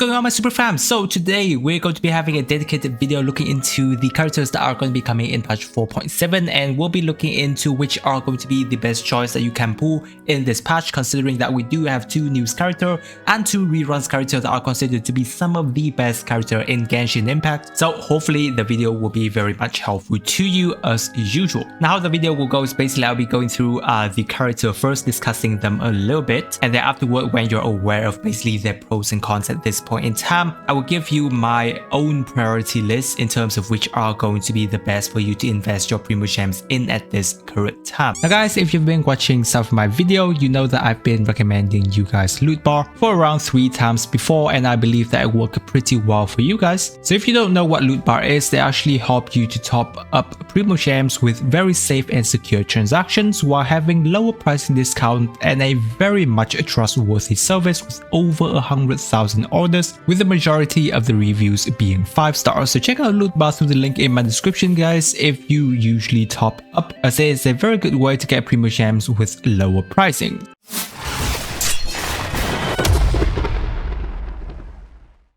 going on, my super fam? So today we're going to be having a dedicated video looking into the characters that are going to be coming in patch 4.7, and we'll be looking into which are going to be the best choice that you can pull in this patch, considering that we do have 2 news character and 2 reruns character that are considered to be some of the best character in Genshin Impact. So hopefully the video will be very much helpful to you as usual. Now how the video will go is basically I'll be going through the character first, discussing them a little bit, and then afterward, when you're aware of basically their pros and cons at this point in time, I will give you my own priority list in terms of which are going to be the best for you to invest your Primos gems in at this current time. Now guys, if you've been watching some of my video, you know that I've been recommending you guys loot bar for around 3 times before, and I believe that it worked pretty well for you guys. So if you don't know what loot bar is, they actually help you to top up Primos gems with very safe and secure transactions while having lower pricing discount and a very much trustworthy service with over 100,000 orders, with the majority of the reviews being 5 stars. So check out loot bar through the link in my description guys if you usually top up, as it is a very good way to get Primos gems with lower pricing.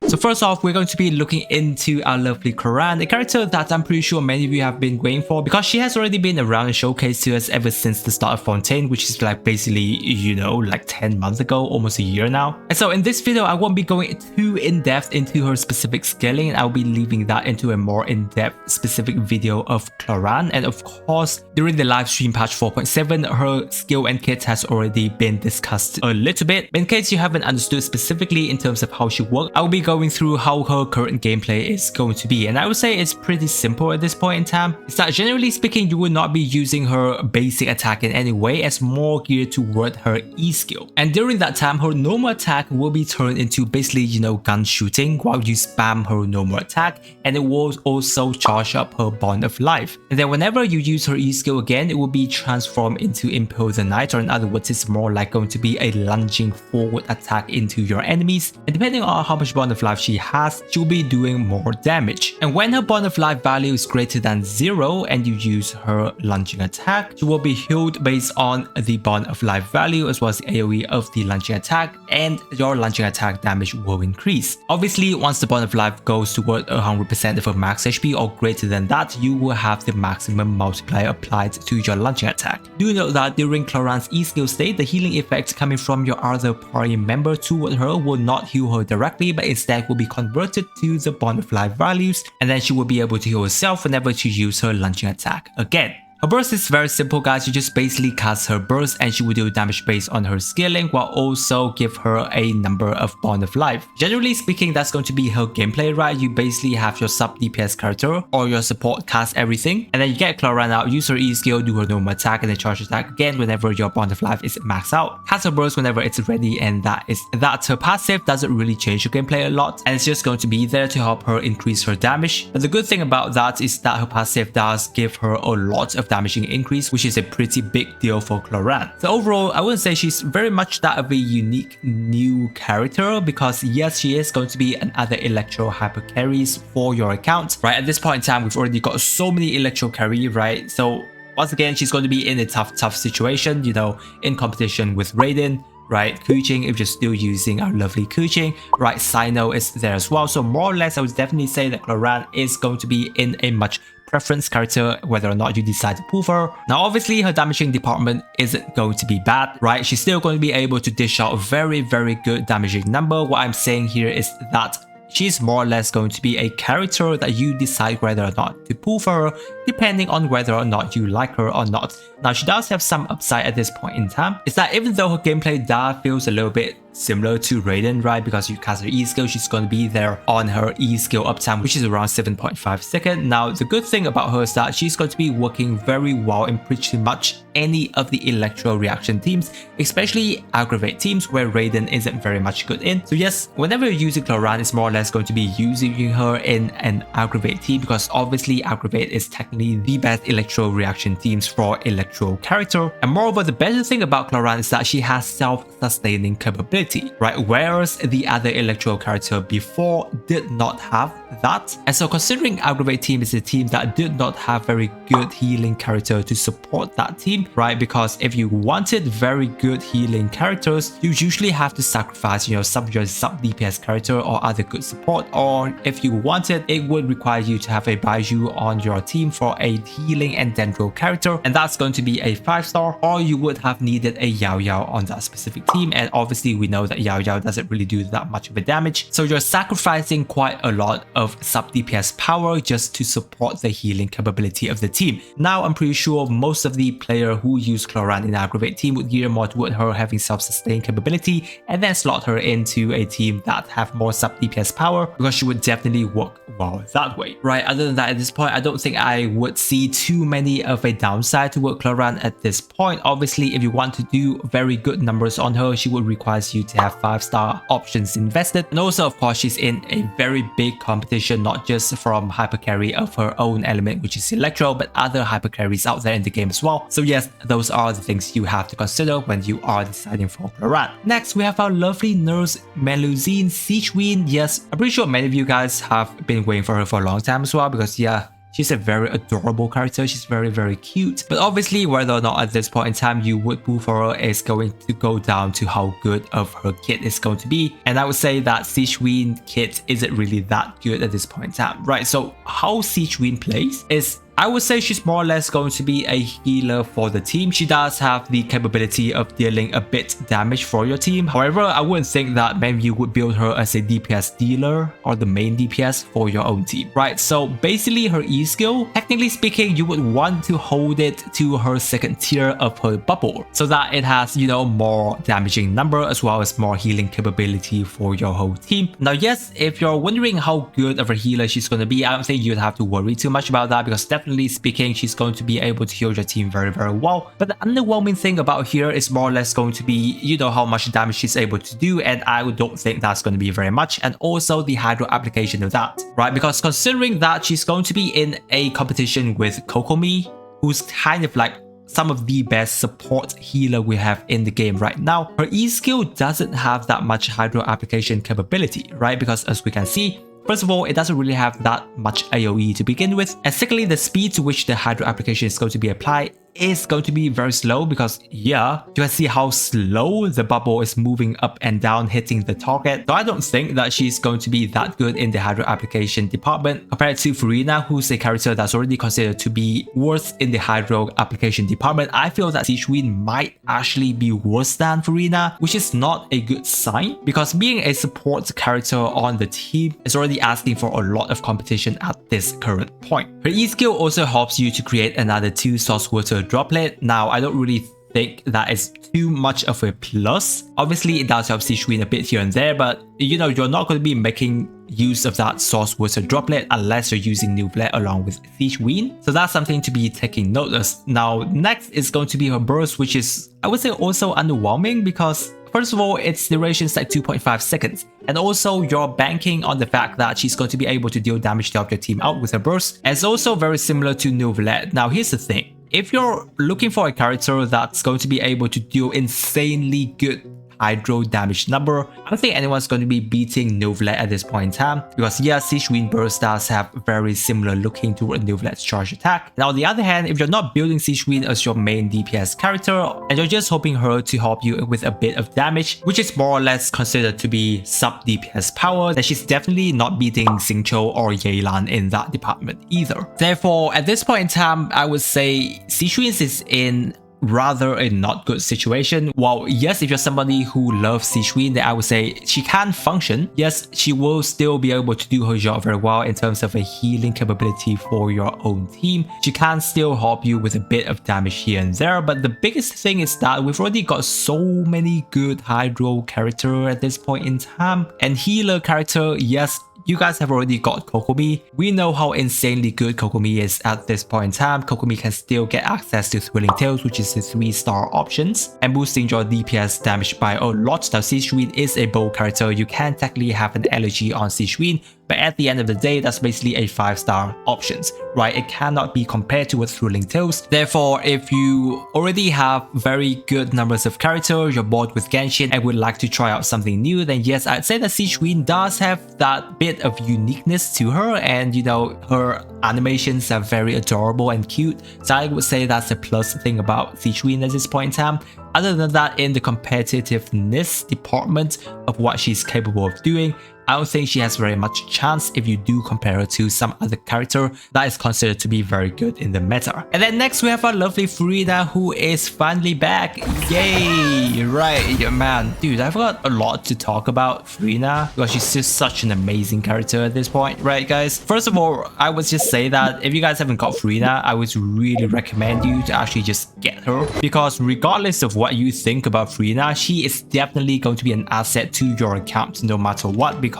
So first off, we're going to be looking into our lovely Clorinde, a character that I'm pretty sure many of you have been waiting for, because she has already been around and showcased to us ever since the start of Fontaine, which is like basically, you know, like 10 months ago, almost a year now. And so in this video, I won't be going too in-depth into her specific scaling, and I'll be leaving that into a more in-depth specific video of Clorinde. And of course, during the live stream patch 4.7, her skill and kit has already been discussed a little bit. In case you haven't understood specifically in terms of how she works, I'll be going through how her current gameplay is going to be, and I would say it's pretty simple at this point in time. It's that generally speaking, you will not be using her basic attack in any way, as more geared toward her E skill. And during that time, her normal attack will be turned into basically, you know, gun shooting while you spam her normal attack, and it will also charge up her Bond of Life. And then whenever you use her E skill again, it will be transformed into Impel the Knight, or in other words, it's more like going to be a lunging forward attack into your enemies. And depending on how much Bond of Life she has, she'll be doing more damage. And when her Bond of Life value is greater than 0 and you use her lunging attack, she will be healed based on the Bond of Life value as well as the AoE of the lunging attack, and your lunging attack damage will increase. Obviously, once the Bond of Life goes toward 100% of her max HP or greater than that, you will have the maximum multiplier applied to your lunging attack. Do note that during Clorinde's E skill state, the healing effect coming from your other party member toward her will not heal her directly, but instead will be converted to the Bond of Life values, and then she will be able to heal herself whenever she uses her lunging attack again. Her burst is very simple guys, you just basically cast her burst and she will do damage based on her scaling, while also give her a number of Bond of Life. Generally speaking, that's going to be her gameplay, right? You basically have your sub DPS character or your support cast everything, and then you get Clorinde out, use her E skill, do her normal attack, and then charge attack again whenever your Bond of Life is maxed out. Cast her burst whenever it's ready, and that is that. Her passive doesn't really change her gameplay a lot, and it's just going to be there to help her increase her damage. But the good thing about that is that her passive does give her a lot of damaging increase, which is a pretty big deal for Clorinde. So overall, I wouldn't say she's very much that of a unique new character, because yes, she is going to be another electro hyper carries for your account, right? At this point in time, we've already got so many electro carry, right? So once again, she's going to be in a tough situation, you know, in competition with Raiden, right? Kuching, if you're still using our lovely Kuching, right? Sino is there as well. So more or less, I would definitely say that Clorinde is going to be in a much preference character whether or not you decide to pull her. Now obviously her damaging department isn't going to be bad, right? She's still going to be able to dish out a very good damaging number. What I'm saying here is that she's more or less going to be a character that you decide whether or not to pull for her, depending on whether or not you like her or not. Now she does have some upside at this point in time, is that even though her gameplay feels a little bit similar to Raiden, right? Because you cast her E skill, she's going to be there on her E skill uptime, which is around 7.5 seconds. Now, the good thing about her is that she's going to be working very well in pretty much any of the electro reaction teams, especially aggravate teams where Raiden isn't very much good in. So yes, whenever you're using Clorinde, it's more or less going to be using her in an aggravate team, because obviously aggravate is technically the best electro reaction teams for electro character. And moreover, the better thing about Clorinde is that she has self-sustaining capability, right? Whereas the other electro character before did not have that. And so considering Aggravate team is a team that did not have very good healing character to support that team, right? Because if you wanted very good healing characters, you usually have to sacrifice, some of your sub DPS character or other good support, or if you wanted, it would require you to have a Baiju on your team for a healing and dendro character, and that's going to be a 5-star, or you would have needed a Yao Yao on that specific team, and obviously we know that Yao Yao doesn't really do that much of a damage, so you're sacrificing quite a lot of sub DPS power just to support the healing capability of the team. Now I'm pretty sure most of the player who use Clorinde in Aggravate team would gear more toward her having self-sustain capability and then slot her into a team that have more sub DPS power, because she would definitely work well that way, right? Other than that, at this point I don't think I would see too many of a downside to work Clorinde at this point. Obviously if you want to do very good numbers on her, she would require you to have 5-star options invested, and also of course she's in a very big competition, not just from hyper carry of her own element which is Electro, but other hyper carries out there in the game as well. So yes, those are the things you have to consider when you are deciding for Clorinde. Next we have our lovely nurse Melusine Sigewinne. Yes, I'm pretty sure many of you guys have been waiting for her for a long time as well, because yeah, she's a very adorable character. She's very cute. But obviously, whether or not at this point in time you would move for her is going to go down to how good of her kit is going to be. And I would say that Sigewinne kit isn't really that good at this point in time, right? So how Sigewinne plays is, I would say she's more or less going to be a healer for the team. She does have the capability of dealing a bit damage for your team. However, I wouldn't think that maybe you would build her as a DPS dealer or the main DPS for your own team, right? So basically her E skill, technically speaking, you would want to hold it to her second tier of her bubble so that it has, more damaging number as well as more healing capability for your whole team. Now, yes, if you're wondering how good of a healer she's going to be, I don't think you'd have to worry too much about that, because definitely speaking, she's going to be able to heal your team very well. But the underwhelming thing about here is more or less going to be, how much damage she's able to do, and I don't think that's going to be very much, and also the hydro application of that, right? Because considering that she's going to be in a competition with Kokomi, who's kind of like some of the best support healer we have in the game right now, her E skill doesn't have that much hydro application capability, right? Because as we can see, first of all, it doesn't really have that much AoE to begin with, and secondly, the speed to which the hydro application is going to be applied is going to be very slow, because yeah, you can see how slow the bubble is moving up and down hitting the target. So I don't think that she's going to be that good in the hydro application department compared to Furina, who's a character that's already considered to be worse in the hydro application department. I feel that Sigewinne might actually be worse than Furina, which is not a good sign, because being a support character on the team is already asking for a lot of competition at this current point. Her E skill also helps you to create another 2 source water droplet. Now, I don't really think that is too much of a plus. Obviously, it does help Sigewinne a bit here and there, but you're not going to be making use of that source water droplet unless you're using Nouvelle along with Sigewinne. So that's something to be taking note of. Now, next is going to be her burst, which is, I would say, also underwhelming, because first of all, its duration is like 2.5 seconds. And also, you're banking on the fact that she's going to be able to deal damage to help your team out with her burst. And it's also very similar to Nouvelle. Now, here's the thing. If you're looking for a character that's going to be able to deal insanely good hydro damage number, I don't think anyone's going to be beating Nouvelle at this point in time, because yeah, Sigewinne burst does have very similar looking to Nouvelle's charge attack. Now, on the other hand, if you're not building Sigewinne as your main DPS character and you're just hoping her to help you with a bit of damage, which is more or less considered to be sub DPS power, then she's definitely not beating Xingqiu or Yelan in that department either. Therefore, at this point in time, I would say Sigewinne is in rather a not good situation. While yes, if you're somebody who loves Sigewinne, then I would say she can function. Yes, she will still be able to do her job very well in terms of a healing capability for your own team. She can still help you with a bit of damage here and there, but the biggest thing is that we've already got so many good hydro character at this point in time, and healer character, yes, you guys have already got Kokomi. We know how insanely good Kokomi is at this point in time. Kokomi can still get access to Thrilling Tales, which is the 3-star options, and boosting your DPS damage by a lot. Now, Sigewinne is a bold character. You can technically have an elegy on Sigewinne But at the end of the day, that's basically a 5-star options, right? It cannot be compared to a Thrilling Tales. Therefore, if you already have very good numbers of characters, you're bored with Genshin and would like to try out something new, then yes, I'd say that Sigewinne does have that bit of uniqueness to her, and you know, her animations are very adorable and cute. So I would say that's a plus thing about Sigewinne at this point in time. Other than that, in the competitiveness department of what she's capable of doing, I don't think she has very much chance if you do compare her to some other character that is considered to be very good in the meta. And then next we have our lovely Furina, who is finally back. Yay! Right, yeah, man. Dude, I've got a lot to talk about Furina because she's just such an amazing character at this point, right guys? First of all, I would just say that if you guys haven't got Furina, I would really recommend you to actually just get her, because regardless of what you think about Furina, she is definitely going to be an asset to your account no matter what, because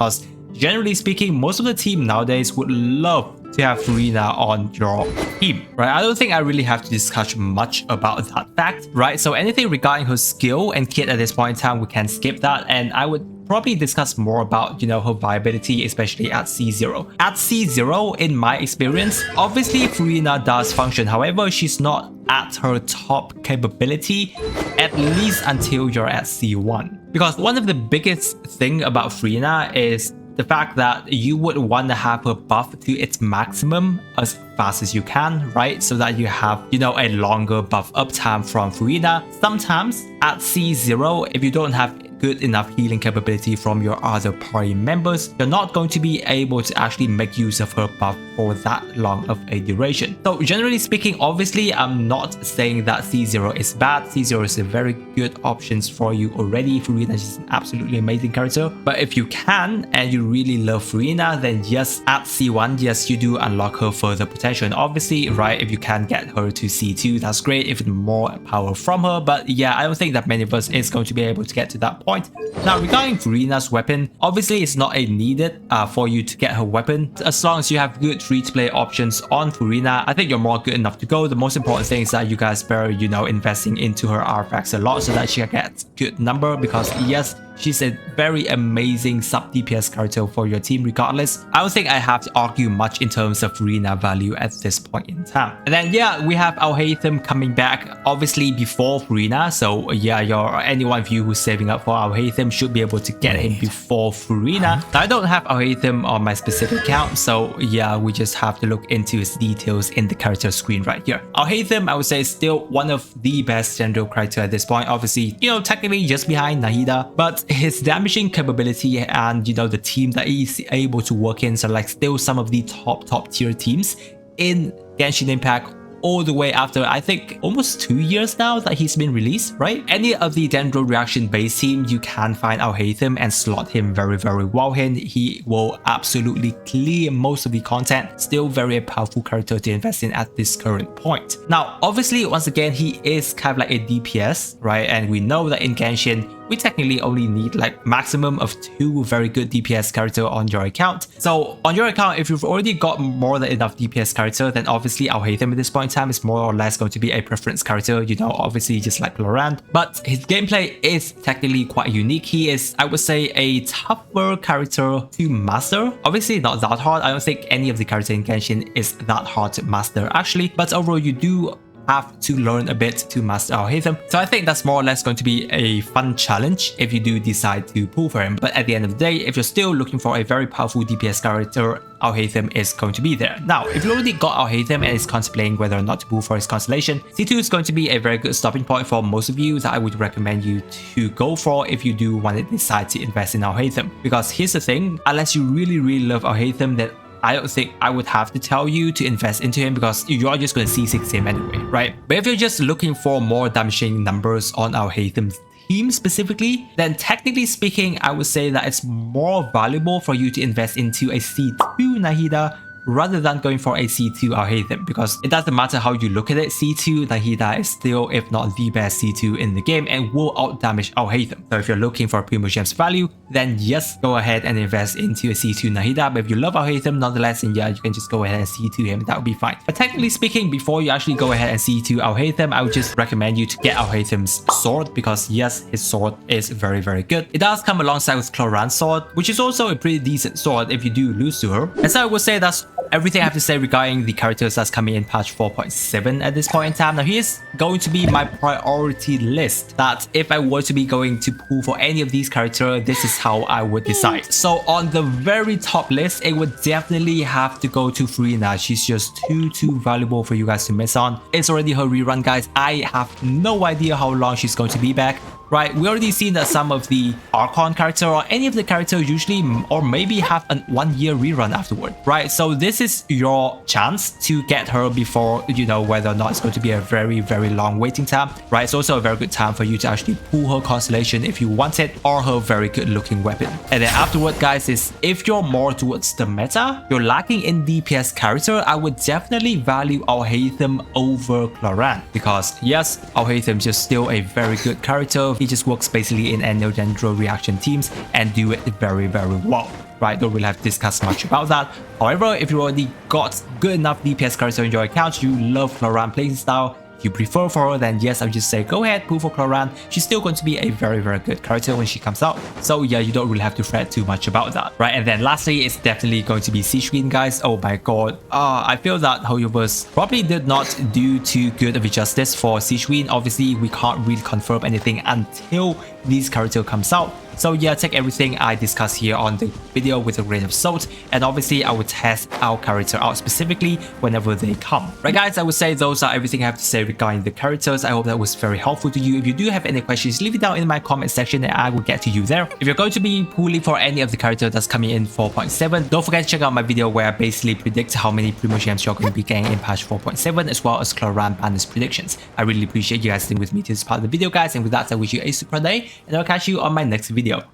generally speaking, most of the team nowadays would love to have Furina on your team, right? I don't think I really have to discuss much about that fact, right? So anything regarding her skill and kit at this point in time, we can skip that, and I would probably discuss more about, you know, her viability, especially at C0. At C0, in my experience, obviously Furina does function, however, she's not at her top capability, at least until you're at C1. Because one of the biggest thing about Furina is the fact that you would want to have her buff to its maximum as fast as you can, right? So that you have, you know, a longer buff uptime from Furina. Sometimes at C0, if you don't have good enough healing capability from your other party members, you're not going to be able to actually make use of her buff for that long of a duration. So generally speaking, obviously, I'm not saying that C0 is bad. C0 is a very good options for you already. Furina is an absolutely amazing character. But if you can, and you really love Furina, then yes, at C1, yes, you do unlock her further potential. And obviously, right, if you can get her to C2, that's great, even more power from her. But yeah, I don't think that many of us is going to be able to get to that point. Now, regarding Furina's weapon, obviously it's not a needed for you to get her weapon. As long as you have good free-to-play options on Furina, I think you're more good enough to go. The most important thing is that you guys better, you know, investing into her artifacts a lot so that she gets good number, because yes, she's a very amazing sub DPS character for your team regardless. I don't think I have to argue much in terms of Furina value at this point in time. And then yeah, we have Alhaitham coming back, obviously before Furina. So yeah, any one of you who's saving up for Alhaitham should be able to get him before Furina. Now, I don't have Alhaitham on my specific account, so yeah, we just have to look into his details in the character screen right here. Alhaitham, I would say, is still one of the best general character at this point. Obviously, you know, technically just behind Nahida, but his damaging capability and, you know, the team that he's able to work in, so like still some of the top tier teams in Genshin Impact, all the way after, I think, almost 2 years now that he's been released, right? Any of the Dendro Reaction base team, you can find Alhaitham and slot him very well in. He will absolutely clear most of the content. Still very powerful character to invest in at this current point. Now, obviously, once again, he is kind of like a DPS, right? And we know that in Genshin, we technically only need like maximum of 2 very good DPS character on your account. So on your account, if you've already got more than enough DPS character, then obviously Alhaitham at this point in time is more or less going to be a preference character, you know, obviously just like Clorinde. But his gameplay is technically quite unique. He is, I would say, a tougher character to master. Obviously not that hard. I don't think any of the characters in Genshin is that hard to master actually, but overall you do have to learn a bit to master Alhaitham. So I think that's more or less going to be a fun challenge if you do decide to pull for him. But at the end of the day, if you're still looking for a very powerful DPS character, Alhaitham is going to be there. Now, if you already got Alhaitham and is contemplating whether or not to pull for his constellation, C2 is going to be a very good stopping point for most of you that I would recommend you to go for if you do want to decide to invest in Alhaitham. Because here's the thing, unless you really love Alhaitham, then I don't think I would have to tell you to invest into him, because you're just going to C6 him anyway, right? But if you're just looking for more damaging numbers on Alhaitham's team specifically, then technically speaking, I would say that it's more valuable for you to invest into a C2 Nahida rather than going for a C2 Alhaitham, because it doesn't matter how you look at it, C2 Nahida is still, if not the best C2 in the game and will out damage Alhaitham. So if you're looking for Primos Gems value, then yes, go ahead and invest into a C2 Nahida. But if you love Alhaitham nonetheless, then yeah, you can just go ahead and C2 him, that would be fine. But technically speaking, before you actually go ahead and C2 Alhaitham, I would just recommend you to get Alhaitham's sword, because yes, his sword is very, very good. It does come alongside with Clorinde's sword, which is also a pretty decent sword if you do lose to her. And so I would say that's everything I have to say regarding the characters that's coming in patch 4.7 at this point in time. Now here's going to be my priority list, that if I were to be going to pull for any of these characters, this is how I would decide. So on the very top list, it would definitely have to go to Furina. She's just too valuable for you guys to miss on. It's already her rerun, guys. I have no idea how long she's going to be back. Right, we already seen that some of the Archon character or any of the characters usually or maybe have a 1 year rerun afterward, right? So this is your chance to get her before you know whether or not it's going to be a very, very long waiting time, right? It's also a very good time for you to actually pull her constellation if you want it, or her very good looking weapon. And then afterward, guys, is if you're more towards the meta, you're lacking in DPS character, I would definitely value Alhaitham over Clorinde, because yes, Alhaitham is just still a very good character. He just works basically in any dendro reaction teams and do it very, very well. Right, don't really have to discuss much about that. However, if you already got good enough DPS character in your account, you love Clorinde playing style, you prefer for her, then yes, I would just say go ahead, pull for Clorinde. She's still going to be a very, very good character when she comes out. So yeah, you don't really have to fret too much about that. Right, and then lastly, it's definitely going to be Sigewinne, guys. Oh my god. I feel that Hoyoverse probably did not do too good of a justice for Sigewinne. Obviously, we can't really confirm anything until this character comes out. So yeah, take everything I discuss here on the video with a grain of salt, and obviously I will test our character out specifically whenever they come. Right guys, I would say those are everything I have to say regarding the characters. I hope that was very helpful to you. If you do have any questions, leave it down in my comment section and I will get to you there. If you're going to be pulling for any of the characters that's coming in 4.7, don't forget to check out my video where I basically predict how many Primos Gems you're going to be getting in patch 4.7, as well as Clorinde banners predictions. I really appreciate you guys staying with me to this part of the video, guys, and with that I wish you a super day, and I'll catch you on my next video.